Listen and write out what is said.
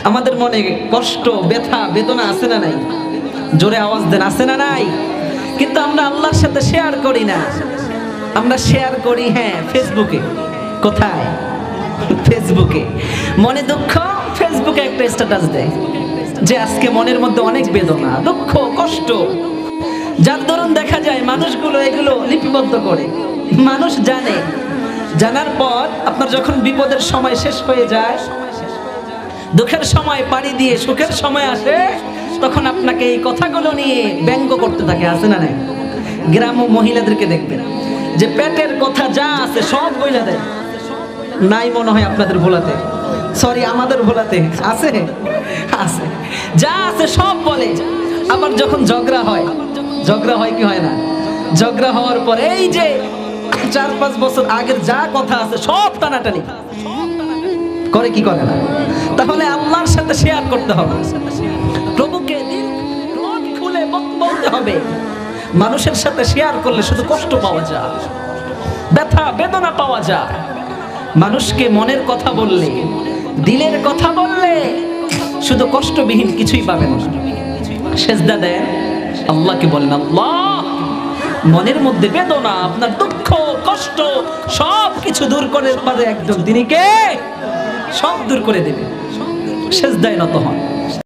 আমাদের মনে কষ্ট, ব্যথা, বেদনা আছে না নাই? জোরে আওয়াজ দেন, আছে না নাই? কিন্তু আমরা আল্লাহর সাথে শেয়ার করি না। আমরা শেয়ার করি হ্যাঁ ফেসবুকে। কোথায়? ফেসবুকে। মনে দুঃখ, ফেসবুকে একটা স্ট্যাটাস দেয় যে আজকে মনের মধ্যে অনেক বেদনা, দুঃখ, কষ্ট। যার দরুন দেখা যায় মানুষগুলো এগুলো লিপিবদ্ধ করে। মানুষ জানে, জানার পর আপনার যখন বিপদের সময় শেষ হয়ে যায়, দুঃখের সময় পাড়ি দিয়ে সুখের সময় আসে, তখন আপনাকে এই কথাগুলো নিয়ে ব্যঙ্গ করতে থাকে। আছে না নাই? গ্রাম্য মহিলাদেরকে দেখবেন যে পেটের কথা যা আছে সব বইলা দেয়। নাই মনে হয় আপনাদের ভোলাতে, সরি আমাদের ভোলাতে আছে, আছে, যা আছে সব বলে। আবার যখন ঝগড়া হয়, ঝগড়া হয় কি হয় না? ঝগড়া হওয়ার পর এই যে 4-5 বছর আগের যা কথা আছে সব টানাটানি করে, কি করে না? তাহলে আল্লাহর সাথে শেয়ার করতে হবে, প্রভুকে মন খুলে বলতে হবে। মানুষের সাথে শেয়ার করলে শুধু কষ্ট পাওয়া যায়, ব্যথা বেদনা পাওয়া যায়। মানুষকে মনের কথা বললে, দিলের কথা বললে শুধু কষ্টবিহীন কিছুই পাবেন না। সেজদা দেন, আল্লাহকে বলেন আল্লাহ, মনের মধ্যে বেদনা, আপনার দুঃখ কষ্ট সব কিছু দূর করে পারে একজন, তিনি কে? সব দূর করে দেবে। সেজদায় নত হন।